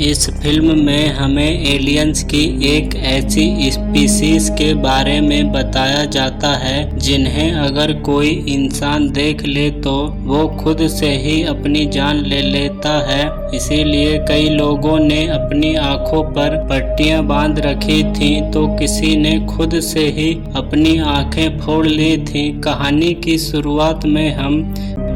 इस फिल्म में हमें एलियंस की एक ऐसी स्पीशीज के बारे में बताया जाता है जिन्हें अगर कोई इंसान देख ले तो वो खुद से ही अपनी जान ले लेता है। इसीलिए कई लोगों ने अपनी आंखों पर पट्टियां बांध रखी थी तो किसी ने खुद से ही अपनी आंखें फोड़ ली थी। कहानी की शुरुआत में हम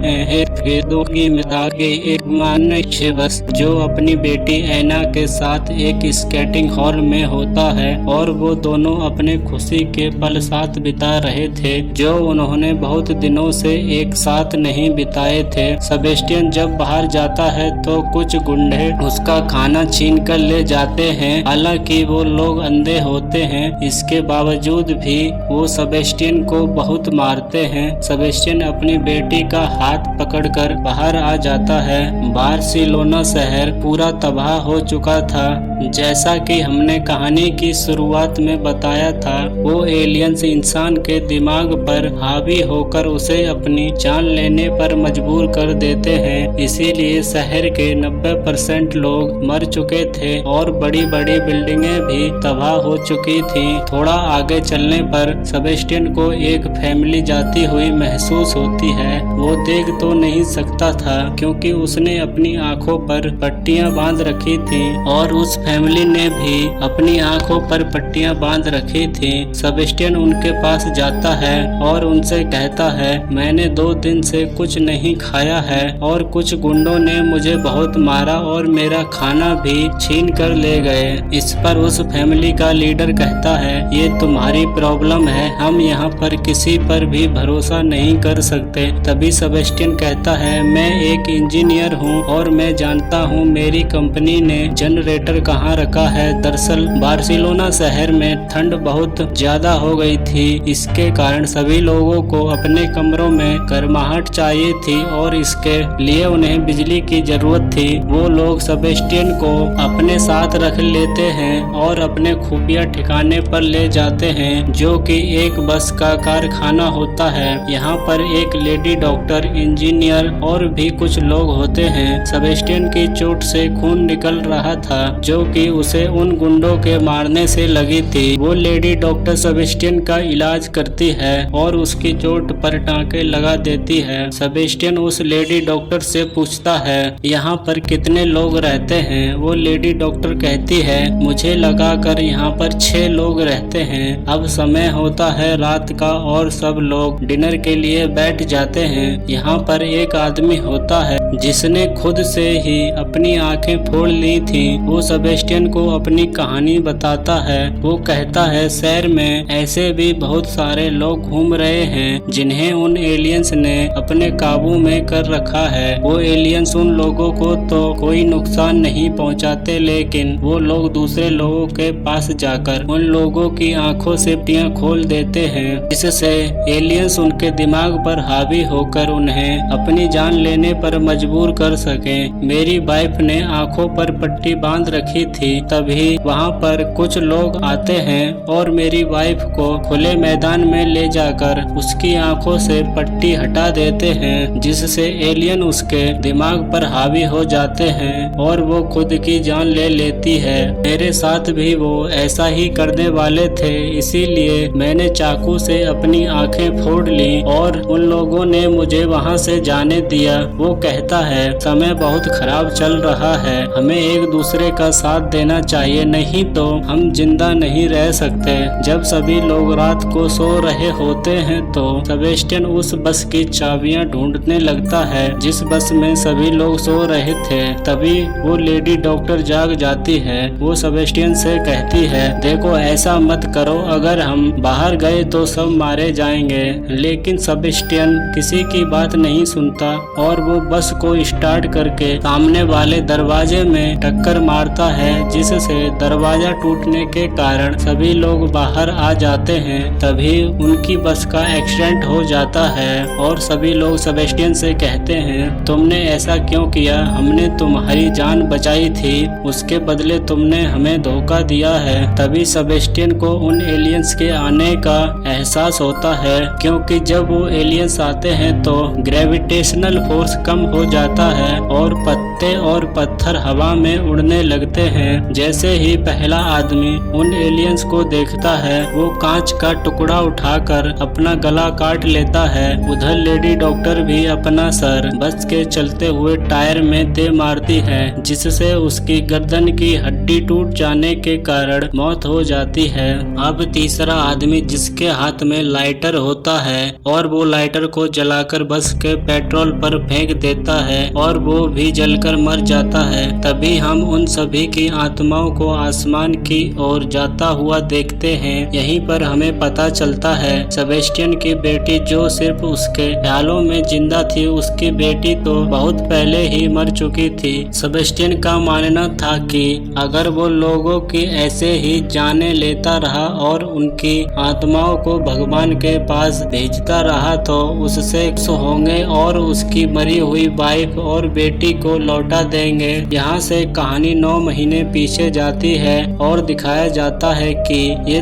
फेदों की मिसाल के एक मनुष्य बस जो अपनी बेटी ऐना के साथ एक स्केटिंग हॉल में होता है और वो दोनों अपने खुशी के पल साथ बिता रहे थे जो उन्होंने बहुत दिनों से एक साथ नहीं बिताए थे। सेबेस्टियन जब बाहर जाता है तो कुछ गुंडे उसका खाना छीन कर ले जाते हैं। हालांकि वो लोग अंधे होते हैं, इसके बावजूद भी वो सेबेस्टियन को बहुत मारते हैं। सेबेस्टियन अपनी बेटी का हाथ पकड़कर बाहर आ जाता है। बार्सिलोना शहर पूरा तबाह हो चुका था। जैसा कि हमने कहानी की शुरुआत में बताया था, वो एलियंस इंसान के दिमाग पर हावी होकर उसे अपनी जान लेने पर मजबूर कर देते हैं। इसीलिए शहर के 90% लोग मर चुके थे और बड़ी बड़ी बिल्डिंगें भी तबाह हो चुकी थी। थोड़ा आगे चलने पर सेबेस्टियन को एक फैमिली जाती हुई महसूस होती है। वो देख तो नहीं सकता था क्योंकि उसने अपनी आंखों पर पट्टियां बांध रखी थी और उस फैमिली ने भी अपनी आंखों पर पट्टियां बांध रखी थी। सेबेस्टियन उनके पास जाता है और उनसे कहता है, मैंने 2 दिन से कुछ नहीं खाया है और कुछ गुंडों ने मुझे बहुत मारा और मेरा खाना भी छीन कर ले गए। इस पर उस फैमिली का लीडर कहता है, ये तुम्हारी प्रॉब्लम है, हम यहाँ पर किसी पर भी भरोसा नहीं कर सकते। तभी सेबेस्टियन कहता है, मैं एक इंजीनियर हूँ और मैं जानता हूँ मेरी कंपनी ने जनरेटर कहाँ रखा है। दरअसल बार्सिलोना शहर में ठंड बहुत ज्यादा हो गई थी। इसके कारण सभी लोगों को अपने कमरों में गर्माहट चाहिए थी और इसके लिए उन्हें बिजली की जरूरत थी। वो लोग सेबेस्टियन को अपने साथ रख लेते हैं और अपने खुफिया ठिकाने पर ले जाते हैं जो कि एक बस का कारखाना होता है। यहाँ पर एक लेडी डॉक्टर, इंजीनियर और भी कुछ लोग होते हैं। सेबेस्टियन की चोट से खून निकल रहा था जो कि उसे उन गुंडों के मारने से लगी थी। वो लेडी डॉक्टर सेबेस्टियन का इलाज करती है और उसकी चोट पर टांके लगा देती है। सेबेस्टियन उस लेडी डॉक्टर से पूछता है, यहाँ पर कितने लोग रहते हैं। वो लेडी डॉक्टर कहती है, मुझे लगा कर यहाँ पर 6 लोग रहते हैं। अब समय होता है रात का और सब लोग डिनर के लिए बैठ जाते हैं। यहाँ पर एक आदमी होता है जिसने खुद से ही अपनी आंखें फोड़ ली थी। वो सेबेस्टियन को अपनी कहानी बताता है। वो कहता है, शहर में ऐसे भी बहुत सारे लोग घूम रहे हैं जिन्हें उन एलियंस ने अपने काबू में कर रखा है। वो एलियंस उन लोगों को तो कोई नुकसान नहीं पहुंचाते, लेकिन वो लोग दूसरे लोगों के पास जाकर उन लोगों की आंखों से पट्टियां खोल देते हैं, जिससे एलियंस उनके दिमाग पर हावी होकर उन्हें अपनी जान लेने पर मजबूर कर सके। मेरी वाइफ ने आंखों पर पट्टी बांध रखी थी, तभी वहाँ पर कुछ लोग आते हैं और मेरी वाइफ को खुले मैदान में ले जाकर उसकी आंखों से पट्टी हटा देते हैं, जिससे एलियन उसके दिमाग पर हावी हो जाते हैं और वो खुद की जान ले लेती है। मेरे साथ भी वो ऐसा ही करने वाले थे, इसीलिए मैंने चाकू से अपनी आंखें फोड़ ली और उन लोगों ने मुझे वहाँ से जाने दिया। वो कहता है, समय बहुत खराब चल रहा है, हमें एक दूसरे का साथ देना चाहिए, नहीं तो हम जिंदा नहीं रह सकते। जब सभी लोग रात को सो रहे होते हैं तो सेबेस्टियन उस बस की चाबियां ढूंढने लगता है जिस बस में सभी लोग सो रहे थे। तभी वो लेडी डॉक्टर जाग जाती है। वो सेबेस्टियन से कहती है, देखो ऐसा मत करो, अगर हम बाहर गए तो सब मारे जाएंगे। लेकिन सेबेस्टियन किसी की बात नहीं सुनता और वो बस को स्टार्ट करके सामने वाले दरवाजे में टक्कर मारता है, जिससे दरवाजा टूटने के कारण सभी लोग बाहर आ जाते हैं। तभी उनकी बस का एक्सीडेंट हो जाता है और सभी लोग सेबेस्टियन से कहते हैं, तुमने ऐसा क्यों किया? हमने तुम्हारी जान बचाई थी, उसके बदले तुमने हमें धोखा दिया है। तभी सेबेस्टियन को उन एलियंस के आने का एहसास होता है, क्योंकि जब वो एलियंस आते हैं तो ग्रेविटेशनल फोर्स कम हो जाता है और पत्ते और पत्थर हवा में उड़ने लगते हैं। जैसे ही पहला आदमी उन एलियंस को देखता है वो कांच का टुकड़ा उठाकर अपना गला काट लेता है। उधर लेडी डॉक्टर भी अपना सर बस के चलते हुए टायर में दे मारती है, जिससे उसकी गर्दन की हड्डी टूट जाने के कारण मौत हो जाती है। अब तीसरा आदमी जिसके हाथ में लाइटर होता है और वो लाइटर को जलाकर बस के पेट्रोल पर फेंक देता है और वो भी जलकर मर जाता है। तभी हम उन सभी की आत्माओं को आसमान की ओर जाता हुआ देखते हैं। यहीं पर हमें पता चलता है सेबेस्टियन की बेटी जो सिर्फ उसके ख्यालों में जिंदा थी, उसकी बेटी तो बहुत पहले ही मर चुकी थी। सेबेस्टियन का मानना था कि अगर वो लोगों की ऐसे ही जाने लेता रहा और उनकी आत्माओं को भगवान के पास भेजता रहा तो उससे खुश होंगे और उसकी मरी हुई वाइफ और बेटी को लौटा देंगे। यहाँ से कहानी 9 महीने पीछे जाती है और दिखाया जाता है कि ये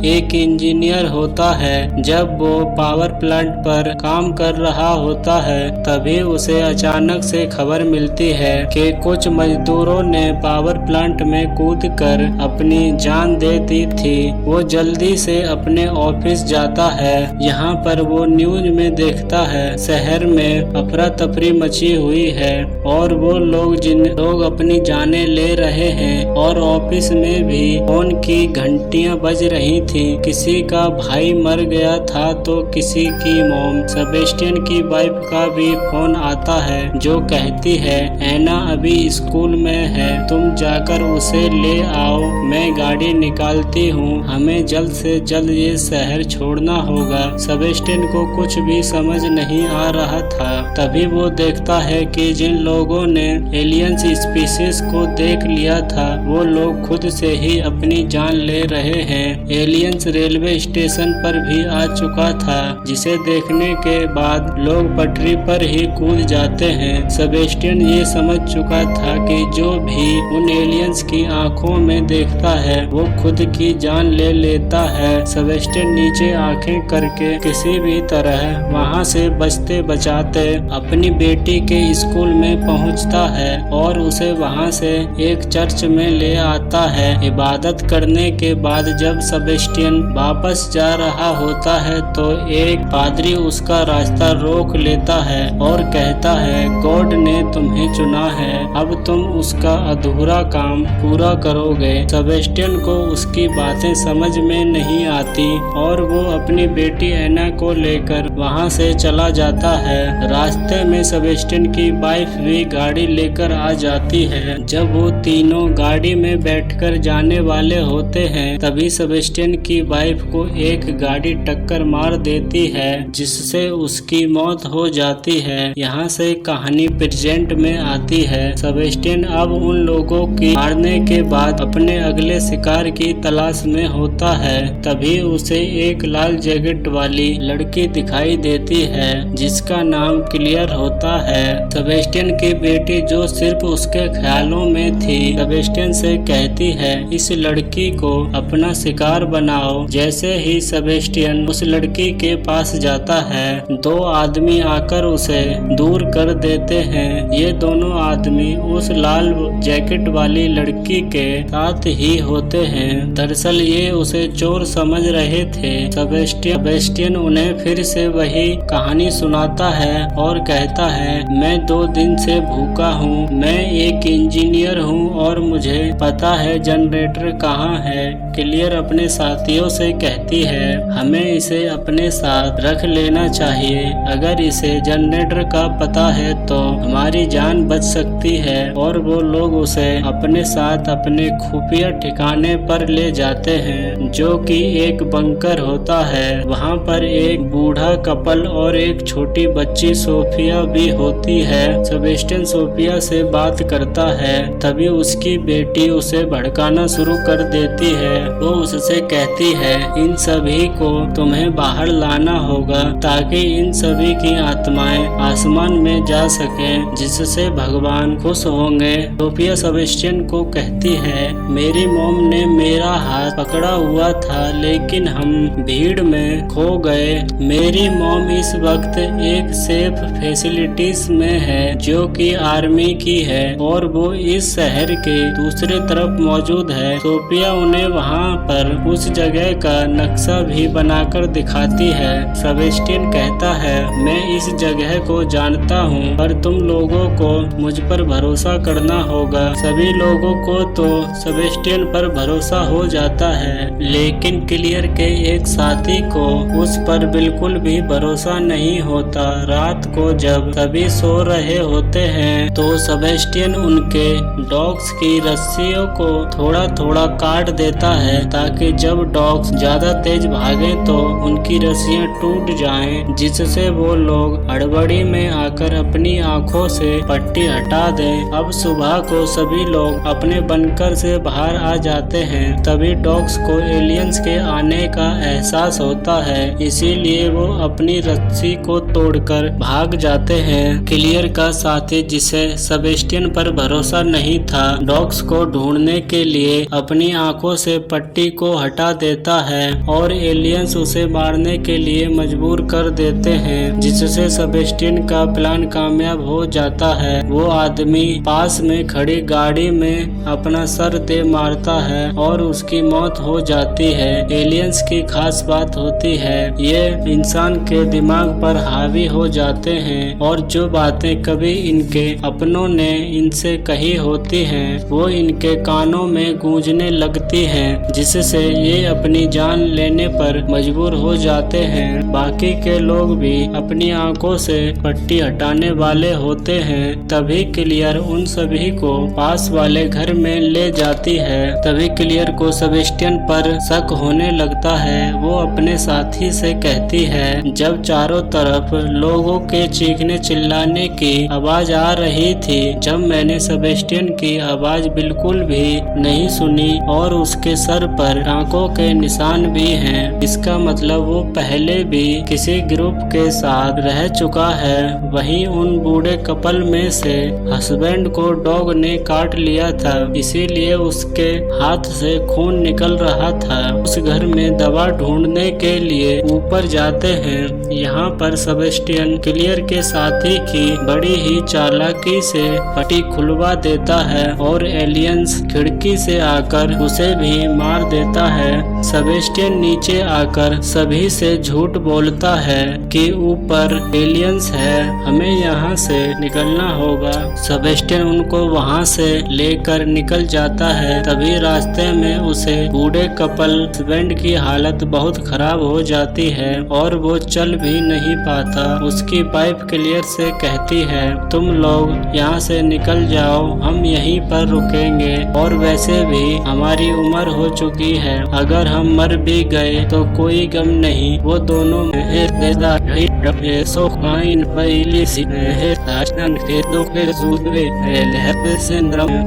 एक इंजीनियर होता है। जब वो पावर प्लांट पर काम कर रहा होता है तभी उसे अचानक से खबर मिलती है कि कुछ मजदूरों ने पावर प्लांट में कूदकर अपनी जान दे दी थी। वो जल्दी से अपने ऑफिस जाता है। यहाँ पर वो न्यूज में देखता है शहर में अफरा तफरी मची हुई है और वो लोग जिन लोग अपनी जानें ले रहे हैं और ऑफिस में भी फोन की घंटियां बज रही थी। किसी का भाई मर गया था तो किसी की मॉम। सेबेस्टियन की वाइफ का भी फोन आता है जो कहती है एना अभी स्कूल में है, तुम जाकर उसे ले आओ, मैं गाड़ी निकालती हूँ, हमें जल्द से जल्द ये शहर छोड़ना होगा। सेबेस्टियन को कुछ भी समझ नहीं आ रहा था। तभी वो देखता है कि जिन लोगों ने एलियंस स्पीशीज को देख लिया था वो लोग खुद से ही अपनी जान ले रहे हैं। एलियंस रेलवे स्टेशन पर भी आ चुका था, जिसे देखने के बाद लोग पटरी पर ही कूद जाते हैं। सेबेस्टियन ये समझ चुका था कि जो भी उन एलियंस की आंखों में देखता है वो खुद की जान ले लेता है। सेबेस्टियन नीचे आंखें करके किसी भी तरह वहां से बचते बचाते अपनी बेटी के स्कूल में पहुंचता है और उसे वहां से एक चर्च में ले आता है। इबादत करने के बाद जब सेबेस्टियन वापस जा रहा होता है तो एक पादरी उसका रास्ता रोक लेता है और कहता है गॉड ने तुम्हें चुना है, अब तुम उसका अधूरा काम पूरा करोगे। सेबेस्टियन को उसकी बातें समझ में नहीं आती और वो अपनी बेटी एना को लेकर वहां से चला जाता है। रास्ते में सेबेस्टियन की वाइफ भी गाड़ी लेकर आ जाती है। जब वो तीनों गाड़ी में बैठकर जाने वाले होते हैं तभी सेबेस्टियन की वाइफ को एक गाड़ी टक्कर मार देती है जिससे उसकी मौत हो जाती है। यहाँ से कहानी प्रेजेंट में आती है। सेबेस्टियन अब उन लोगों की मारने के बाद अपने अगले शिकार की तलाश में होता है। तभी उसे एक लाल जैकेट वाली लड़की दिखाई देती है जिसका नाम क्लियर होता है। सेबेस्टियन की बेटी जो सिर्फ उसके ख्यालों में थी सेबेस्टियन से कहती है इस लड़की को अपना शिकार बनाओ। जैसे ही सेबेस्टियन उस लड़की के पास जाता है 2 आदमी आकर उसे दूर कर देते हैं। ये दोनों आदमी उस लाल जैकेट वाली लड़की के साथ ही होते हैं। दरअसल ये उसे चोर समझ रहे थे। सेबेस्टियन उन्हें फिर से वही कहानी सुनाता है और कहता है मैं 2 दिन से भूखा हूँ, मैं एक इंजीनियर हूँ और मुझे पता है जनरेटर कहाँ है। क्लियर अपने साथियों से कहती है हमें इसे अपने साथ रख लेना चाहिए, अगर इसे जनरेटर का पता है तो हमारी जान बच सकती है। और वो लोग उसे अपने साथ अपने खुफिया ठिकाने पर ले जाते हैं जो कि एक बंकर होता है। वहाँ पर एक बूढ़ा कपल और एक छोटी बच्ची सोफिया भी होती है। सेबेस्टियन सोफिया से बात करता है तभी उसकी बेटी उसे भड़काना शुरू कर देती है। वो उससे कहती है इन सभी को तुम्हें बाहर लाना होगा ताकि इन सभी की आत्माएं आसमान में जा सकें जिससे भगवान खुश होंगे। सोफिया सेबेस्टियन को कहती है मेरी मॉम ने मेरा हाथ पकड़ा हुआ था लेकिन हम भीड़ में खो गए। मेरी मॉम इस वक्त एक सेफ फैसिलिटीज में है जो कि आर्मी की है और वो इस शहर के दूसरे तरफ मौजूद है। सोफिया उन्हें वहाँ पर उस जगह का नक्शा भी बनाकर दिखाती है। सेबेस्टियन कहता है, मैं इस जगह को जानता हूँ पर तुम लोगों को मुझ पर भरोसा करना होगा। सभी लोगों को तो सेबेस्टियन पर भरोसा हो जाता है, लेकिन क्लियर के एक साथी को उस पर बिल्कुल भी भरोसा नहीं होता। रात को जब सभी सो रहे होते हैं तो सेबेस्टियन उनके डॉग्स की रस्सियों को थोड़ा थोड़ा काट देता है ताकि जब डॉग्स ज्यादा तेज भागे तो उनकी रस्सियां टूट जाएं, जिससे वो लोग हड़बड़ी में आकर अपनी आंखों से पट्टी हटा दें। अब सुबह को सभी लोग अपने बंकर से बाहर आ जाते हैं। तभी डॉग्स को एलियंस के आने का एहसास होता है, इसीलिए वो अपनी रस्सी को तोड़कर भाग जाते हैं। क्लियर का साथी, जिसे सेबेस्टियन पर भरोसा नहीं था, डॉग्स को ढूंढने के लिए अपनी आंखों से पट्टी को हटा देता है और एलियंस उसे मारने के लिए मजबूर कर देते हैं, जिससे सेबेस्टियन का प्लान कामयाब हो जाता है। वो आदमी पास में खड़ी गाड़ी में अपना सर दे मारता है और उसकी मौत हो जाती है। एलियंस की खास बात होती है, ये इंसान के दिमाग पर हावी हो जाते हैं और जो बातें कभी इनके अपनों ने इनसे कही होती हैं वो इनके कानों में गूंजने लगती हैं, जिससे ये अपनी जान लेने पर मजबूर हो जाते हैं। बाकी के लोग भी अपनी आंखों से पट्टी हटाने वाले होते हैं। तभी क्लियर उन सभी को पास वाले घर में ले जाती है। तभी क्लियर को सेबेस्टियन पर शक होने लगता है। वो अपने साथी से कहती है, जब चारों तरफ लोगों के चीखने चिल्लाने की आवाज आ रही थी, जब मैंने सेबेस्टियन की आवाज बिल्कुल भी नहीं सुनी और उसके सर पर टांकों के निशान भी हैं, इसका मतलब वो पहले भी किसी ग्रुप के साथ रह चुका है। वहीं उन बूढ़े कपल में से हस्बैंड को डॉग ने काट लिया था, इसीलिए उसके हाथ से खून निकल रहा था। उस घर में दवा ढूंढने के लिए ऊपर जाते हैं। यहाँ पर सेबेस्टियन क्लियर के साथी की बड़ी ही चालाकी से पट्टी खुलवा देता है और एलियंस खिड़की से आकर उसे भी मार देता है। सेबेस्टियन नीचे आकर सभी से झूठ बोलता है कि ऊपर एलियंस है, हमें यहाँ से निकलना होगा। सेबेस्टियन उनको वहाँ से लेकर निकल जाता है। तभी रास्ते में उसे बूढ़े कपल हस्बैंड की हालत बहुत खराब हो जाती है और वो चल भी नहीं पाता। उसकी वाइफ क्लियर से कहती है, तुम लोग यहाँ से निकल जाओ, हम यहीं पर रुकेंगे और वैसे भी हमारी उम्र हो चुकी है, अगर हम मर भी गए तो कोई गम नहीं। वो दोनों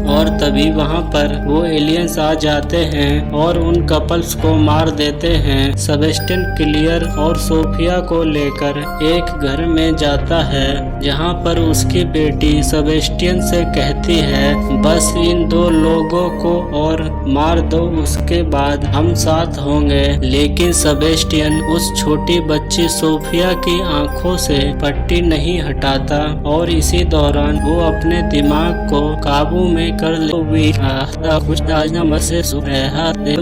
और तभी वहाँ पर वो एलियंस आ जाते हैं और उन कपल्स को मार देते हैं। सेबेस्टियन क्लियर और सोफिया को लेकर एक घर में जाता है, जहाँ पर उसकी बेटी सेबेस्टियन से कहती है, बस इन दो लोगों को और मार दो, उसके बाद हम साथ होंगे। लेकिन सेबेस्टियन उस छोटी बच्ची सोफिया की आंखों से पट्टी नहीं हटाता और इसी दौरान वो अपने दिमाग को काबू में कर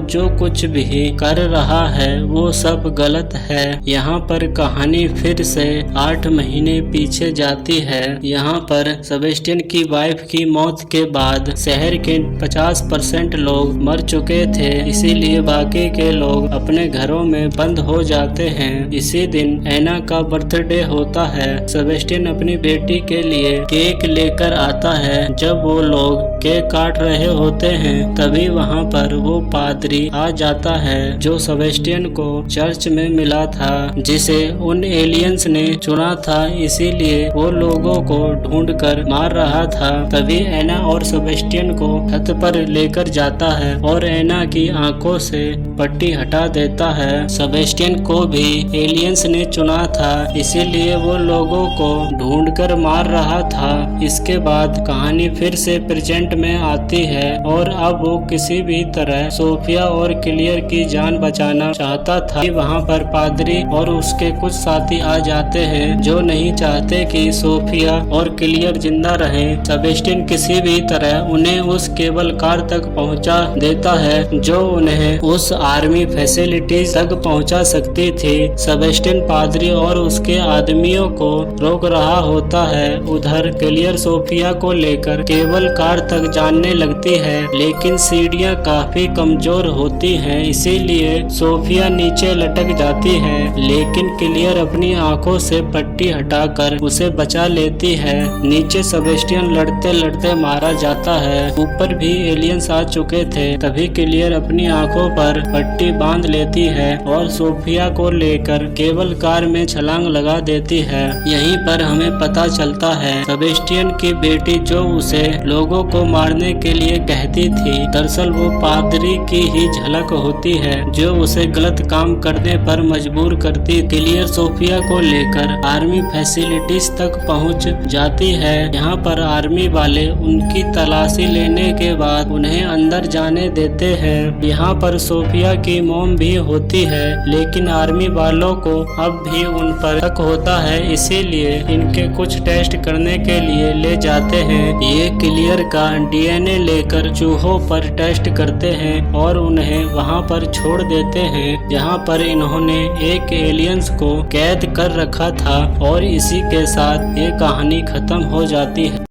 जो कुछ भी कर रहा है वो सब गलत है। यहाँ पर कहानी फिर से 8 महीने पीछे जाती है। यहाँ पर सेबेस्टियन की वाइफ की मौत के बाद शहर के 50% लोग मर चुके थे, इसीलिए बाकी के लोग अपने घरों में बंद हो जाते हैं। इसी दिन एना का बर्थडे होता है। सेबेस्टियन अपनी बेटी के लिए केक लेकर आता है। जब वो लोग केक काट रहे होते हैं तभी वहाँ पर वो पादरी आ जाता है जो सेबेस्टियन को चर्च में मिला था, जिसे उन एलियंस ने चुना था, इसीलिए वो लोगों को ढूंढकर मार रहा था। तभी एना और सेबेस्टियन को छत पर लेकर जाता है और एना की आंखों से पट्टी हटा देता है। सेबेस्टियन को भी एलियंस ने चुना था, इसीलिए वो लोगों को ढूंढकर मार रहा था। इसके बाद कहानी फिर से प्रेजेंट बेसमेंट में आती है और अब वो किसी भी तरह सोफिया और क्लियर की जान बचाना चाहता था। वहाँ पर पादरी और उसके कुछ साथी आ जाते हैं जो नहीं चाहते कि सोफिया और क्लियर जिंदा रहें। सेबेस्टियन किसी भी तरह उन्हें उस केबल कार तक पहुंचा देता है जो उन्हें उस आर्मी फैसिलिटीज तक पहुंचा सकती थी। सेबेस्टियन पादरी और उसके आदमियों को रोक रहा होता है। उधर क्लियर सोफिया को लेकर केबल कार तक जाने लगती है, लेकिन सीढ़ियां काफी कमजोर होती हैं, इसीलिए सोफिया नीचे लटक जाती है। लेकिन क्लियर अपनी आंखों से पट्टी हटाकर उसे बचा लेती है। नीचे सेबेस्टियन लड़ते लड़ते मारा जाता है। ऊपर भी एलियंस आ चुके थे। तभी क्लियर अपनी आंखों पर पट्टी बांध लेती है और सोफिया को लेकर केबल कार में छलांग लगा देती है। यहीं पर हमें पता चलता है सेबेस्टियन की बेटी जो उसे लोगों को मारने के लिए कहती थी, दरअसल वो पादरी की ही झलक होती है जो उसे गलत काम करने पर मजबूर करती। क्लियर सोफिया को लेकर आर्मी फैसिलिटीज तक पहुंच जाती है। यहाँ पर आर्मी वाले उनकी तलाशी लेने के बाद उन्हें अंदर जाने देते हैं। यहाँ पर सोफिया की मॉम भी होती है, लेकिन आर्मी वालों को अब भी उन पर शक होता है, इसीलिए इनके कुछ टेस्ट करने के लिए ले जाते हैं। ये क्लियर का डीएनए लेकर चूहों पर टेस्ट करते हैं और उन्हें वहाँ पर छोड़ देते हैं जहाँ पर इन्होंने एक एलियंस को कैद कर रखा था। और इसी के साथ ये कहानी खत्म हो जाती है।